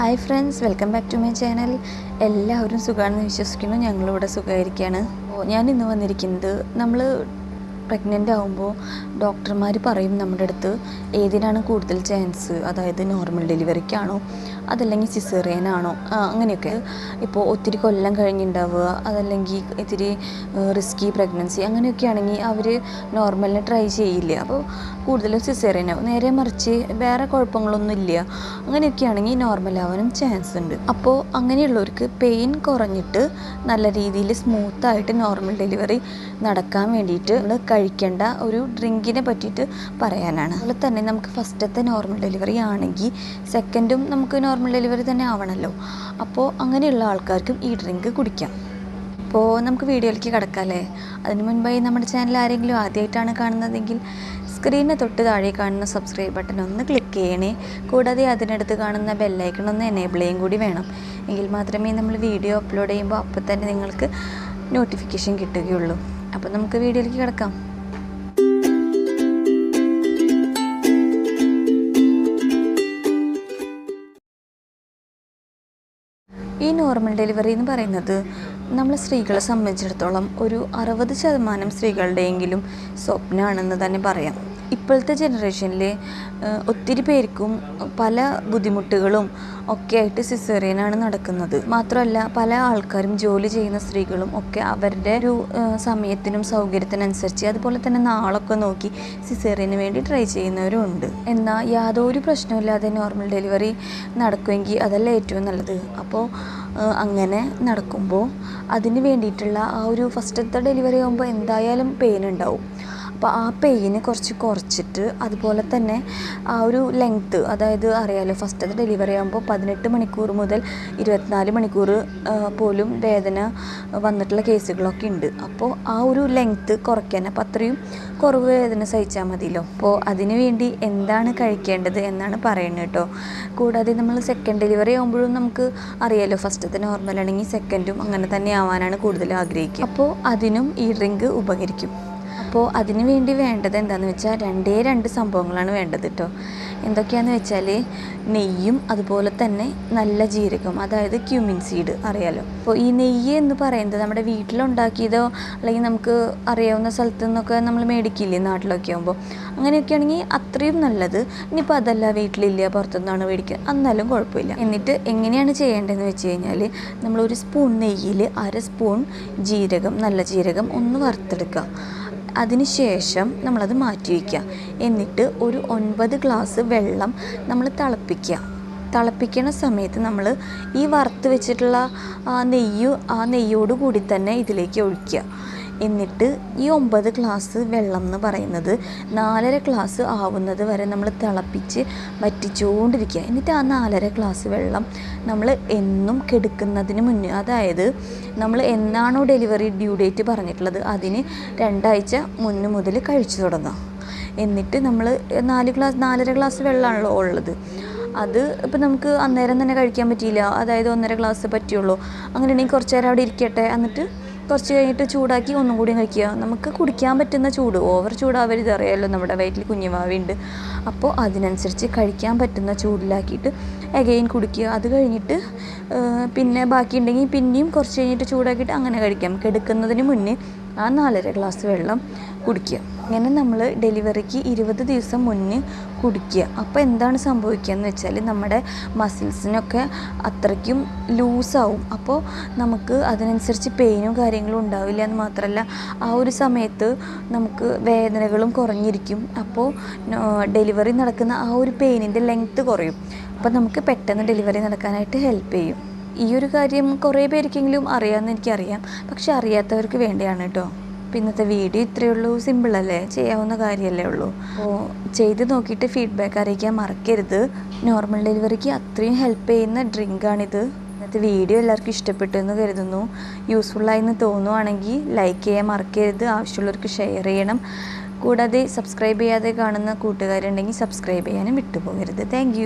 Hi friends, welcome back to my channel. എല്ലാവരും സുഖമാണെന്ന് വിശ്വസിക്കുന്നു. ഞങ്ങളിവിടെ സുഖമായിരിക്കുകയാണ്. ഞാൻ ഇന്ന് വന്നിരിക്കുന്നത്, നമ്മൾ പ്രഗ്നൻ്റ് ആകുമ്പോൾ ഡോക്ടർമാർ പറയും നമ്മുടെ അടുത്ത് ഏതിനാണ് കൂടുതൽ ചാൻസ്, അതായത് നോർമൽ ഡെലിവറിക്കാണോ അതല്ലെങ്കിൽ സിസേറിയനാണോ, അങ്ങനെയൊക്കെ. ഇപ്പോൾ ഒത്തിരി കൊല്ലം കഴിഞ്ഞുണ്ടാവുക, അതല്ലെങ്കിൽ ഇത്തിരി റിസ്കി പ്രഗ്നൻസി അങ്ങനെയൊക്കെ ആണെങ്കിൽ അവർ നോർമലിന് ട്രൈ ചെയ്യില്ല, അപ്പോൾ കൂടുതലും സിസേറിയനാവും. നേരെ മറിച്ച് വേറെ കുഴപ്പങ്ങളൊന്നും ഇല്ല അങ്ങനെയൊക്കെ ആണെങ്കിൽ നോർമലാവാനും ചാൻസ് ഉണ്ട്. അപ്പോൾ അങ്ങനെയുള്ളവർക്ക് പെയിൻ കുറഞ്ഞിട്ട് നല്ല രീതിയിൽ സ്മൂത്തായിട്ട് നോർമൽ ഡെലിവറി നടക്കാൻ വേണ്ടിയിട്ട് നമ്മൾ കഴിക്കേണ്ട ഒരു ഡ്രിങ്കിനെ പറ്റിയിട്ട് പറയാനാണ്. അതുപോലെ തന്നെ നമുക്ക് ഫസ്റ്റത്തെ നോർമൽ ഡെലിവറി ആണെങ്കിൽ സെക്കൻഡും നമുക്ക് നോർമൽ ഡെലിവറി തന്നെ ആവണമല്ലോ. അപ്പോൾ അങ്ങനെയുള്ള ആൾക്കാർക്കും ഈ ഡ്രിങ്ക് കുടിക്കാം. അപ്പോൾ നമുക്ക് വീഡിയോയിലേക്ക് കിടക്കാമല്ലേ? അതിന് മുൻപായി നമ്മുടെ ചാനൽ ആരെങ്കിലും ആദ്യമായിട്ടാണ് കാണുന്നതെങ്കിൽ സ്ക്രീനിന് തൊട്ട് താഴെ കാണുന്ന സബ്സ്ക്രൈബ് ബട്ടൺ ഒന്ന് ക്ലിക്ക് ചെയ്യണേ. കൂടാതെ അതിനടുത്ത് കാണുന്ന ബെല്ലൈക്കൺ ഒന്ന് എനേബിൾ ചെയ്യും കൂടി വേണം. എങ്കിൽ മാത്രമേ നമ്മൾ വീഡിയോ അപ്ലോഡ് ചെയ്യുമ്പോൾ അപ്പോൾ തന്നെ നിങ്ങൾക്ക് നോട്ടിഫിക്കേഷൻ കിട്ടുകയുള്ളൂ. അപ്പോൾ നമുക്ക് വീഡിയോയിലേക്ക് കിടക്കാം. ഈ നോർമൽ ഡെലിവറി എന്ന് പറയുന്നത് നമ്മൾ സ്ത്രീകളെ സംബന്ധിച്ചിടത്തോളം ഒരു 60% സ്ത്രീകളുടെയെങ്കിലും സ്വപ്നമാണെന്ന് തന്നെ പറയാം. ഇപ്പോഴത്തെ ജനറേഷനിൽ ഒത്തിരി പേർക്കും പല ബുദ്ധിമുട്ടുകളും ഒക്കെ ആയിട്ട് സിസേറിയനാണ് നടക്കുന്നത്. മാത്രമല്ല പല ആൾക്കാരും ജോലി ചെയ്യുന്ന സ്ത്രീകളും ഒക്കെ അവരുടെ ഒരു സമയത്തിനും സൗകര്യത്തിനനുസരിച്ച് അതുപോലെ തന്നെ നാളൊക്കെ നോക്കി സിസേറിയന് വേണ്ടി ട്രൈ ചെയ്യുന്നവരും ഉണ്ട്. എന്നാൽ യാതൊരു പ്രശ്നമില്ലാതെ നോർമൽ ഡെലിവറി നടക്കുമെങ്കിൽ അതല്ല ഏറ്റവും നല്ലത്. അപ്പോൾ അങ്ങനെ നടക്കുമ്പോൾ അതിന് വേണ്ടിയിട്ടുള്ള ആ ഒരു ഫസ്റ്റത്തെ ഡെലിവറി ആകുമ്പോൾ എന്തായാലും പെയിൻ ഉണ്ടാവും. അപ്പോൾ ആ പെയിന് കുറച്ചിട്ട് അതുപോലെ തന്നെ ആ ഒരു ലെങ്ത്ത്, അതായത് അറിയാലോ ഫസ്റ്റത്തെ ഡെലിവറി ആകുമ്പോൾ 18 മണിക്കൂർ മുതൽ 24 മണിക്കൂർ പോലും വേദന വന്നിട്ടുള്ള കേസുകളൊക്കെ ഉണ്ട്. അപ്പോൾ ആ ഒരു ലെങ്ത്ത് കുറയ്ക്കാൻ, അപ്പോൾ അത്രയും കുറവ് വേദന സഹിച്ചാൽ മതിയല്ലോ. അപ്പോൾ അതിന് വേണ്ടി എന്താണ് കഴിക്കേണ്ടത് എന്നാണ് പറയുന്നത് കേട്ടോ. കൂടാതെ നമ്മൾ സെക്കൻഡ് ഡെലിവറി ആകുമ്പോഴും നമുക്ക് അറിയാലോ ഫസ്റ്റത്തെ നോർമലാണെങ്കിൽ സെക്കൻഡും അങ്ങനെ തന്നെ ആവാനാണ് കൂടുതൽ ആഗ്രഹിക്കുക. അപ്പോൾ അതിനും ഈ ഡ്രിങ്ക് ഉപകരിക്കും. അപ്പോൾ അതിന് വേണ്ടി വേണ്ടത് എന്താണെന്ന് വെച്ചാൽ രണ്ട് സംഭവങ്ങളാണ് വേണ്ടത് കേട്ടോ. എന്തൊക്കെയാണെന്ന് വെച്ചാൽ നെയ്യും അതുപോലെ തന്നെ നല്ല ജീരകം, അതായത് ക്യൂമിൻ സീഡ് അറിയാലോ. അപ്പോൾ ഈ നെയ്യ് എന്ന് പറയുന്നത് നമ്മുടെ വീട്ടിലുണ്ടാക്കിയതോ അല്ലെങ്കിൽ നമുക്ക് അറിയാവുന്ന സ്ഥലത്തു നിന്നൊക്കെ നമ്മൾ മേടിക്കില്ലേ നാട്ടിലൊക്കെ ആകുമ്പോൾ, അങ്ങനെയൊക്കെ ആണെങ്കിൽ അത്രയും നല്ലത്. ഇനിയിപ്പോൾ അതല്ല വീട്ടിലില്ല പുറത്തുനിന്നാണ് മേടിക്കുക, എന്നാലും കുഴപ്പമില്ല. എന്നിട്ട് എങ്ങനെയാണ് ചെയ്യേണ്ടതെന്ന് വെച്ച് കഴിഞ്ഞാൽ നമ്മൾ 1 സ്പൂൺ നെയ്യിൽ 1/2 സ്പൂൺ ജീരകം, നല്ല ജീരകം ഒന്ന് വറുത്തെടുക്കുക. അതിനുശേഷം നമ്മളത് മാറ്റി വയ്ക്കുക. എന്നിട്ട് ഒരു 9 ഗ്ലാസ് വെള്ളം നമ്മൾ തിളപ്പിക്കണ സമയത്ത് നമ്മൾ ഈ വറുത്ത് വെച്ചിട്ടുള്ള ആ നെയ്യോട് കൂടി തന്നെ ഇതിലേക്ക് ഒഴിക്കുക. എന്നിട്ട് ഈ 9 ഗ്ലാസ് വെള്ളം എന്ന് പറയുന്നത് 4.5 ഗ്ലാസ് ആവുന്നത് വരെ നമ്മൾ തിളപ്പിച്ച് വറ്റിച്ചുകൊണ്ടിരിക്കുക. എന്നിട്ട് ആ 4.5 ഗ്ലാസ് വെള്ളം നമ്മൾ എന്നും കിടക്കുന്നതിന് മുന്നേ, അതായത് നമ്മൾ എന്നാണോ ഡെലിവറി ഡ്യൂ ഡേറ്റ് പറഞ്ഞിട്ടുള്ളത് അതിന് 2 ആഴ്ച മുതൽ കഴിച്ചു തുടങ്ങാം. എന്നിട്ട് നമ്മൾ 4.5 ഗ്ലാസ് വെള്ളമാണല്ലോ ഉള്ളത്, അത് ഇപ്പം നമുക്ക് അന്നേരം തന്നെ കഴിക്കാൻ പറ്റിയില്ല, അതായത് 1.5 ഗ്ലാസ് പറ്റുള്ളൂ. അങ്ങനെയാണെങ്കിൽ കുറച്ച് നേരം അവിടെ ഇരിക്കട്ടെ, എന്നിട്ട് കുറച്ച് കഴിഞ്ഞിട്ട് ചൂടാക്കി ഒന്നും കൂടി കഴിക്കുക. നമുക്ക് കുടിക്കാൻ പറ്റുന്ന ചൂട്, ഓവർ ചൂടാവരുത്, അറിയാമല്ലോ നമ്മുടെ വയറ്റിൽ കുഞ്ഞുമാവുണ്ട്. അപ്പോൾ അതിനനുസരിച്ച് കഴിക്കാൻ പറ്റുന്ന ചൂടിലാക്കിയിട്ട് എഗെയിൻ കുടിക്കുക. അത് കഴിഞ്ഞിട്ട് പിന്നെ ബാക്കിയുണ്ടെങ്കിൽ പിന്നെയും കുറച്ച് കഴിഞ്ഞിട്ട് ചൂടാക്കിയിട്ട് അങ്ങനെ കഴിക്കാം. കിടക്കുന്നതിന് മുന്നേ ആ 4.5 ഗ്ലാസ് വെള്ളം കുടിക്കുക. അങ്ങനെ നമ്മൾ ഡെലിവറിക്ക് 20 ദിവസം മുന്നേ കുടിക്കുക. അപ്പോൾ എന്താണ് സംഭവിക്കുക എന്ന് വെച്ചാൽ നമ്മുടെ മസിൽസിനൊക്കെ അത്രയ്ക്കും ലൂസാവും. അപ്പോൾ നമുക്ക് അതിനനുസരിച്ച് പെയിനും കാര്യങ്ങളും ഉണ്ടാവില്ല എന്ന് മാത്രമല്ല ആ ഒരു സമയത്ത് നമുക്ക് വേദനകളും കുറഞ്ഞിരിക്കും. അപ്പോൾ ഡെലിവറി നടക്കുന്ന ആ ഒരു പെയിനിൻ്റെ ലെങ്ത്ത് കുറയും. അപ്പോൾ നമുക്ക് പെട്ടെന്ന് ഡെലിവറി നടക്കാനായിട്ട് ഹെൽപ്പ് ചെയ്യും. ഈ ഒരു കാര്യം കുറേ പേർക്കെങ്കിലും അറിയാമെന്ന് എനിക്കറിയാം, പക്ഷെ അറിയാത്തവർക്ക് വേണ്ടിയാണ് കേട്ടോ. ഇന്നത്തെ വീഡിയോ ഇത്രയേ ഉള്ളൂ. സിമ്പിളല്ലേ, ചെയ്യാവുന്ന കാര്യമല്ലേ ഉള്ളൂ. അപ്പോൾ ചെയ്ത് നോക്കിയിട്ട് ഫീഡ്ബാക്ക് അറിയിക്കാൻ മറക്കരുത്. നോർമൽ ഡെലിവറിക്ക് അത്രയും ഹെൽപ്പ് ചെയ്യുന്ന ഡ്രിങ്കാണിത്. ഇന്നത്തെ വീഡിയോ എല്ലാവർക്കും ഇഷ്ടപ്പെട്ടു എന്ന് കരുതുന്നു. യൂസ്ഫുള്ളായെന്ന് തോന്നുവാണെങ്കിൽ ലൈക്ക് ചെയ്യാൻ മറക്കരുത്. ആവശ്യമുള്ളവർക്ക് ഷെയർ ചെയ്യണം. കൂടാതെ സബ്സ്ക്രൈബ് ചെയ്യാതെ കാണുന്ന കൂട്ടുകാരുണ്ടെങ്കിൽ സബ്സ്ക്രൈബ് ചെയ്യാനും വിട്ടുപോകരുത്. താങ്ക്